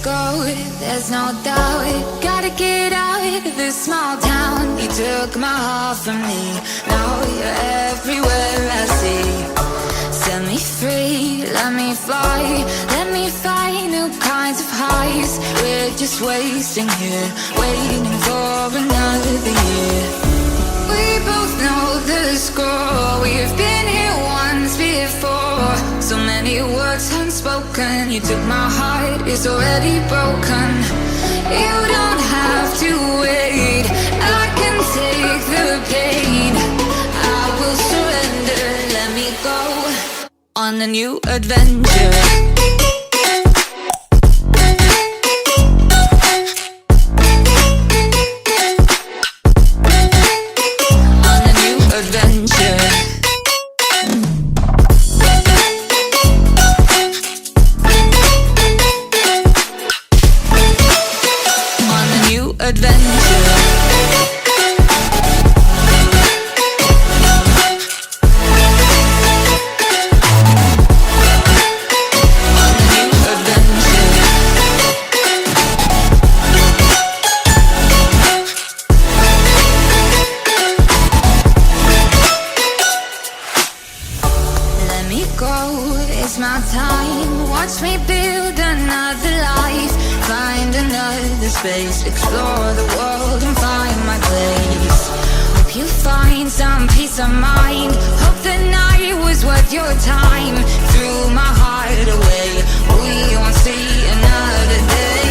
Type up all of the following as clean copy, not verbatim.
go, there's no doubt. Gotta get out of this small town. You took my heart from me, now you're everywhere I see. Set me free, let me fly, let me find new kinds of highs. We're just wasting here, waiting for another year. We both know the score, we've been here once before. So many words unspoken, you took my heart, it's already broken. You don't have to wait, I can take the pain. I will surrender, let me go on a new adventure. Explore the world and find my place. Hope you find some peace of mind. Hope the night was worth your time. Threw my heart away, we won't see another day.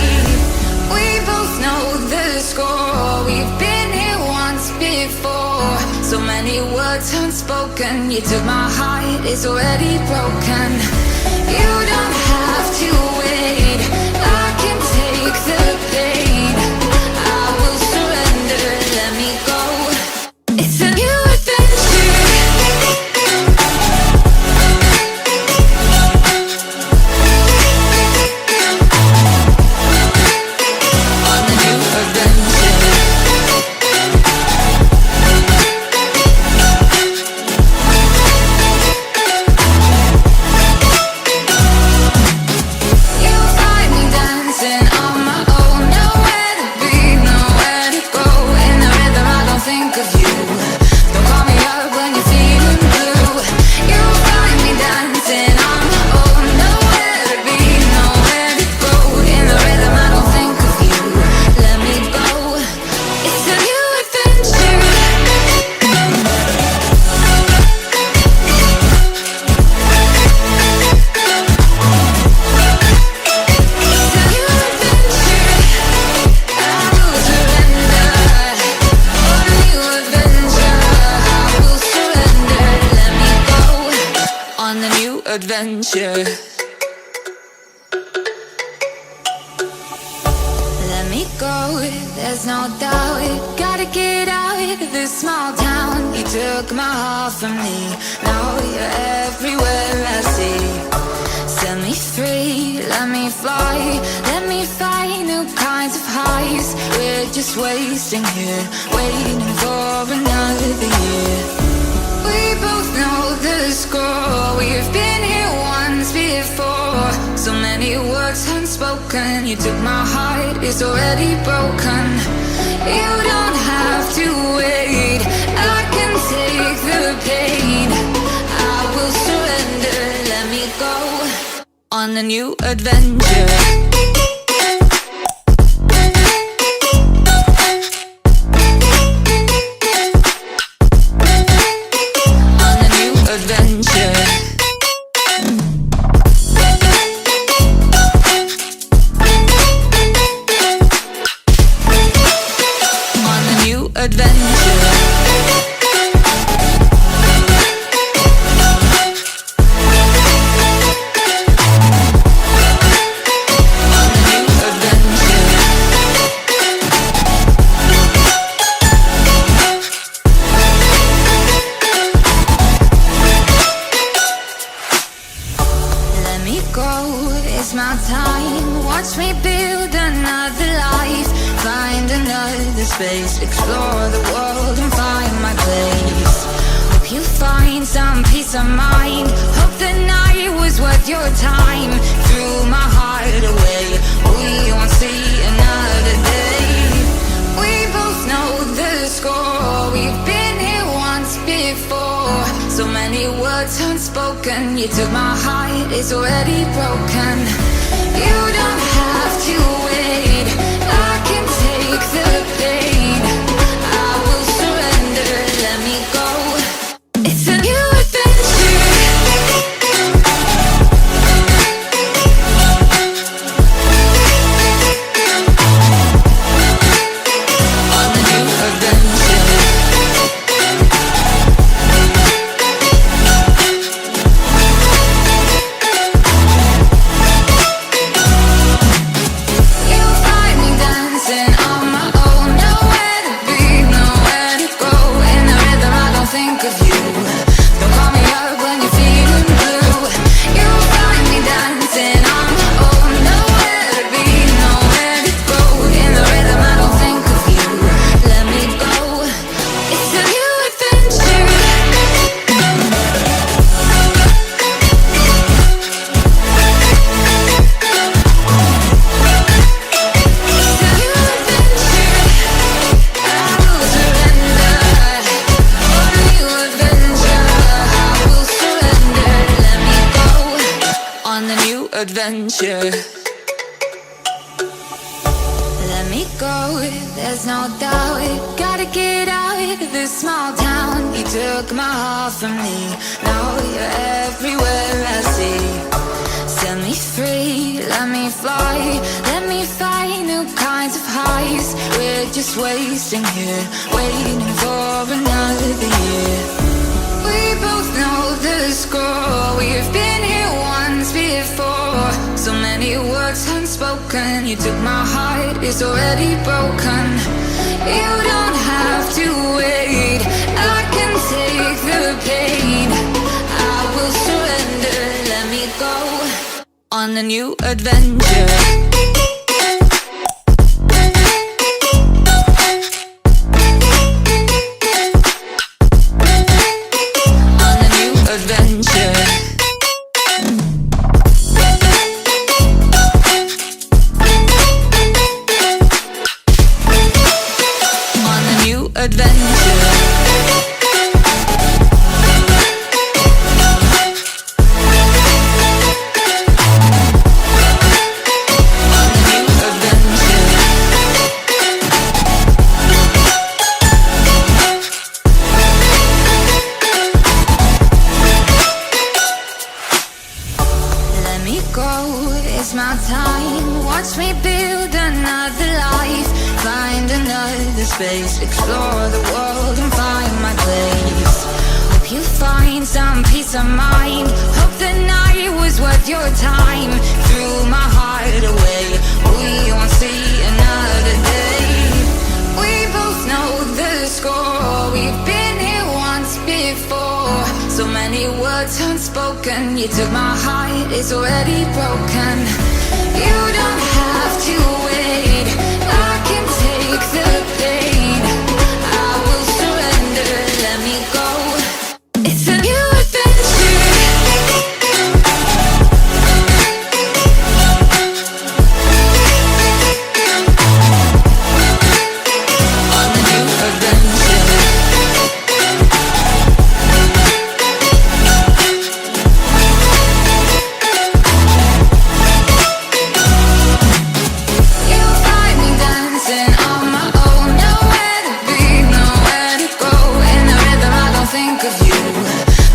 We both know the score, we've been here once before. So many words unspoken, you took my heart, it's already broken. You don't have to wait, I can take the pain. Adventure. Let me go, there's no doubt. Gotta get out of this small town. You took my heart from me, now you're everywhere I see. Set me free, let me fly, let me find new kinds of highs. We're just wasting here, waiting for another year. We both know the score, we've been here once before. So many words unspoken, you took my heart, it's already broken. You don't have to wait, I can take the pain. I will surrender, let me go on a new adventure. Space, explore the world and find my place. Hope you find some peace of mind. Hope the night was worth your time. Threw my heart away, we before. So many words unspoken. You took my heart, it's already broken. You don't have to wait, I can take the pain. I will surrender, let me go. It's a new adventure. On the new adventure. You'll find me dancing on my own. Nowhere to be, nowhere to go. In the rhythm I don't think of you. Don't call me up when you're feeling blue. You'll find me dancing on my own. Nowhere to be, nowhere to go. In the rhythm I don't think of you. Let me go. It's a new adventure. It's a new adventure. I will surrender. On a new adventure. I will surrender. Let me go. On the new adventure. Let me go, there's no doubt. Gotta get out of this small town. You took my heart from me. Now you're everywhere I see. Set me free, let me fly. Let me find new kinds of highs. We're just wasting here, waiting for another year. We both know the score. We've been here once before. So many words unspoken. You took my heart, it's already broken. You don't have to wait, I can take the pain. I will surrender, let me go. On a new adventure. On a new adventure. On a new adventure. On a new adventure. Let me go, it's my time. Watch me build another life. Find another space. Explore the world and find my place. Hope you find some peace of mind. Hope the night was worth your time. Threw my heart away, we won't see another day. We both know the score. We've been here once before. So many words unspoken. You took my heart, it's already broken. You don't have to wait, I can take the pain. I will surrender, let me go. It's a new adventure. On a new adventure. You'll find me dancing on my own. Nowhere to be, nowhere to go. In the rhythm I don't think of you.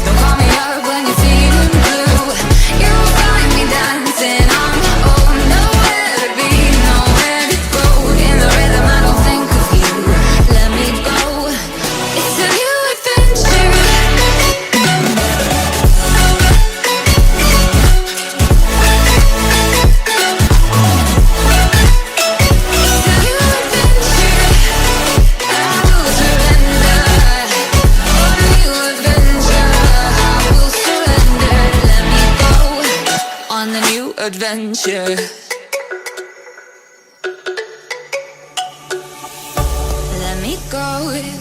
Don't call me up when you're feeling blue. You'll find me dancing on my own. Nowhere to be, nowhere to go. In the rhythm I don't think of you. Let me go. It's a new adventure. It's a new adventure. I will surrender. On a new adventure. I will surrender. Let me go. On the new adventure. Let me go,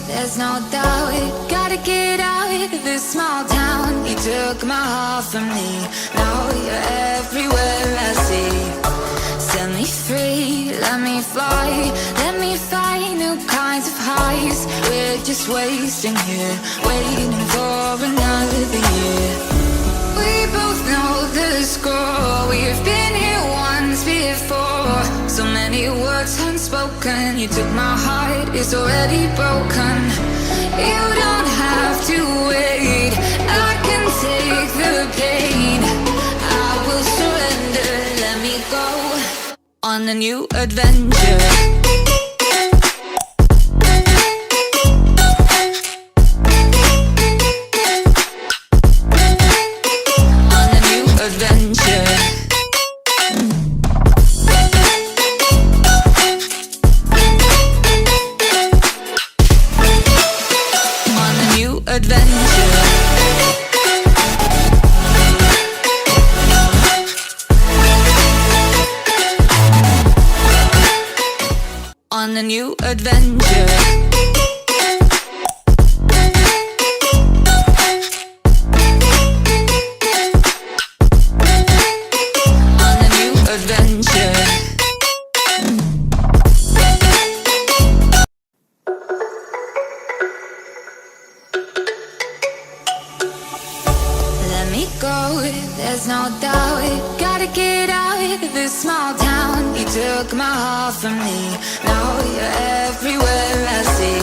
there's no doubt. Gotta get out of this small town. You took my heart from me. Now you're everywhere I see. Set me free, let me fly, let me find new kinds of highs. We're just wasting here, waiting for another year. We both know the score, we've been here once before. So many words unspoken, you took my heart, it's already broken. You don't have to wait, I can take the pain. I will surrender, let me go on a new adventure. On a new adventure. On a new adventure. Let me go, there's no doubt. Gotta get out of this small town. You took my heart from me, now you're everywhere I see.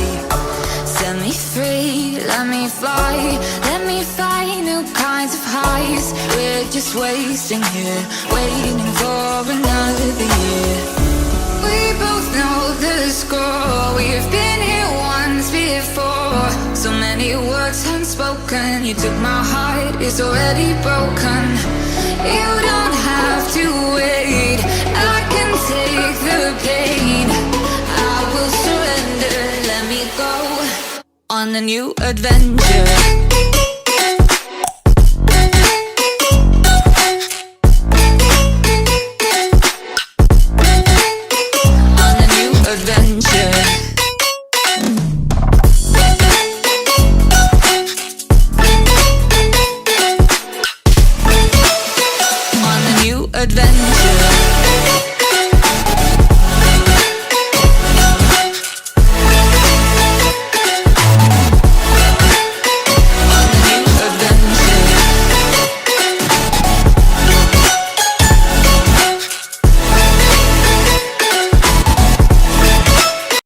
Set me free, let me fly, let me find new kinds of highs. We're just wasting here, waiting for another year. We both know the score, we've been here once before. So many words unspoken, you took my heart, it's already broken. You don't have to wait, I can take the pain. I will surrender, let me go on a new adventure.